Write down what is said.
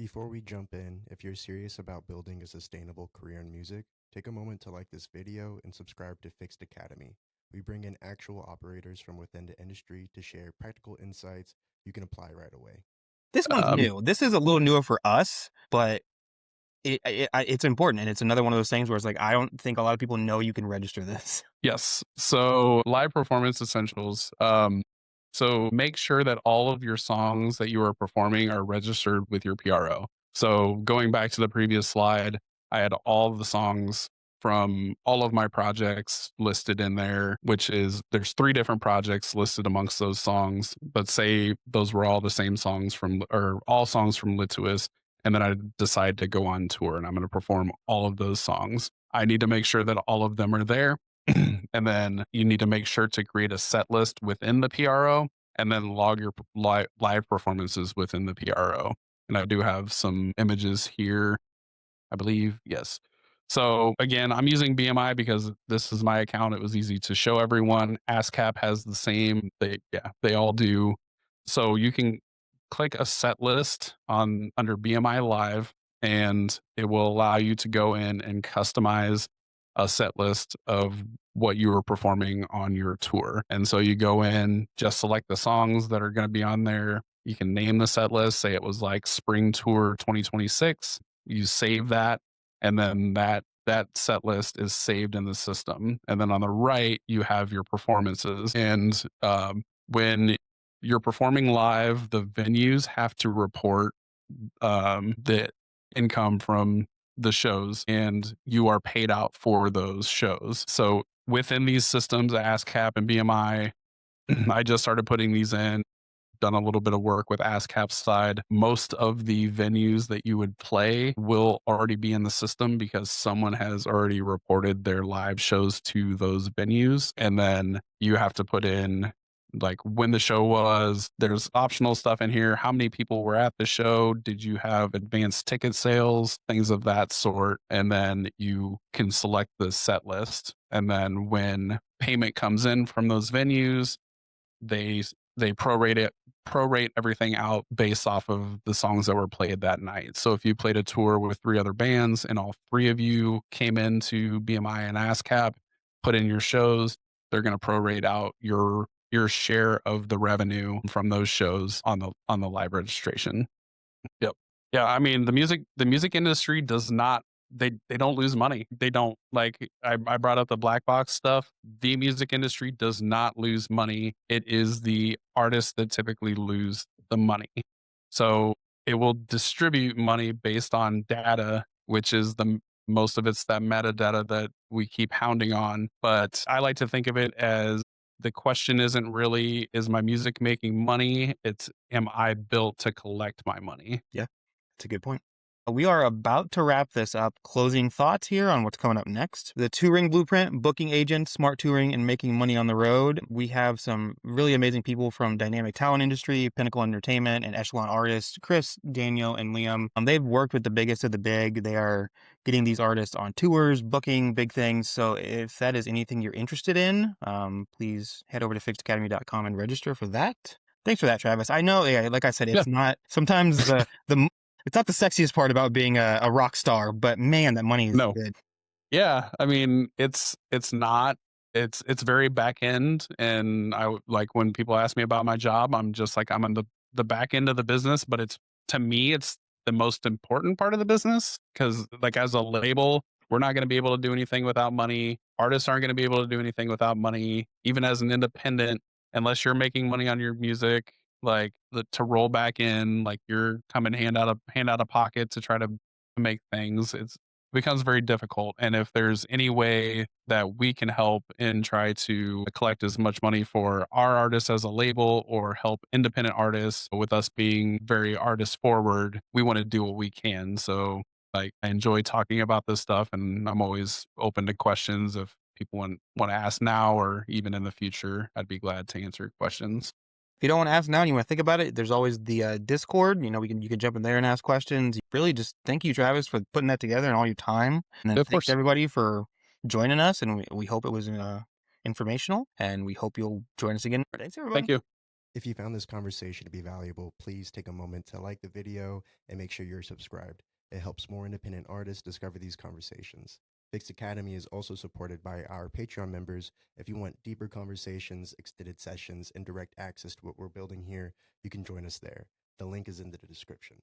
Before we jump in, if you're serious about building a sustainable career in music, take a moment to like this video and subscribe to FiXT Academy. We bring in actual operators from within the industry to share practical insights you can apply right away. This one's Um, new. This is a little newer for us, but it's important, and it's another one of those things where it's like, I don't think a lot of people know you can register this. yes. So live performance essentials. So make sure that all of your songs that you are performing are registered with your PRO. So going back to the previous slide, I had all of the songs from all of my projects listed in there, which is there's 3 different projects listed amongst those songs, but say those were all the same songs from or all songs from Lituus, and then I decide to go on tour and I'm going to perform all of those songs. I need to make sure that all of them are there. And then you need to make sure to create a set list within the PRO and then log your live performances within the PRO. And I do have some images here, I believe. Yes. So again, I'm using BMI because this is my account. It was easy to show everyone. ASCAP has the same. They all do. So you can click a set list on under BMI Live, and it will allow you to go in and customize a set list of what you were performing on your tour. And so you go in, just select the songs that are going to be on there. You can name the set list, say it was like Spring Tour 2026. You save that, and then that set list is saved in the system. And then on the right, you have your performances. And when you're performing live, the venues have to report the income from the shows, and you are paid out for those shows. So within these systems, ASCAP and BMI, I just started putting these in, done a little bit of work with ASCAP's side. Most of the venues that you would play will already be in the system because someone has already reported their live shows to those venues. And then you have to put in like when the show was, there's optional stuff in here. How many people were at the show? Did you have advanced ticket sales? Things of that sort. And then you can select the set list. And then when payment comes in from those venues, they they prorate everything out based off of the songs that were played that night. So if you played a tour with 3 other bands and all 3 of you came into BMI and ASCAP, put in your shows, they're going to prorate out your share of the revenue from those shows on the live registration. Yep. Yeah, I mean the music industry does not, they don't lose money. They don't, like I brought up the black box stuff. The music industry does not lose money. It is the artists that typically lose the money. So it will distribute money based on data, which is most of it's that metadata that we keep hounding on. But I like to think of it as the question isn't really, is my music making money? It's, am I built to collect my money? Yeah, that's a good point. We are about to wrap this up. Closing thoughts here on what's coming up next. The touring blueprint, booking agents, smart touring, and making money on the road. We have some really amazing people from Dynamic Talent Industry, Pinnacle Entertainment, and Echelon Artists, Chris, Daniel, and Liam. They've worked with the biggest of the big. They are getting these artists on tours, booking big things. So if that is anything you're interested in, please head over to fixedacademy.com and register for that. Thanks for that, Travis. I know, yeah, like I said, Yeah. it's not sometimes the it's not the sexiest part about being a rock star, but man, that money is No. good. Yeah, I mean, it's not. It's very back end, and like when people ask me about my job, I'm just like, I'm on the back end of the business, but it's, to me, it's the most important part of the business because, like, as a label, we're not going to be able to do anything without money. Artists aren't going to be able to do anything without money. Even as an independent, unless you're making money on your music, like to roll back in, like you're coming hand out of pocket to try to make things. It's becomes very difficult. And if there's any way that we can help and try to collect as much money for our artists as a label or help independent artists, with us being very artist forward, we want to do what we can. So like I enjoy talking about this stuff, and I'm always open to questions. If people want to ask now or even in the future, I'd be glad to answer questions. If you don't want to ask now and you want to think about it, there's always the Discord. You can jump in there and ask questions. Really, just thank you, Travis, for putting that together and all your time. And then Of thanks course. everybody for joining us. And we hope it was informational. And we hope you'll join us again. Thanks, everybody. Thank you. If you found this conversation to be valuable, please take a moment to like the video and make sure you're subscribed. It helps more independent artists discover these conversations. FiXT Academy is also supported by our Patreon members. If you want deeper conversations, extended sessions, and direct access to what we're building here, you can join us there. The link is in the description.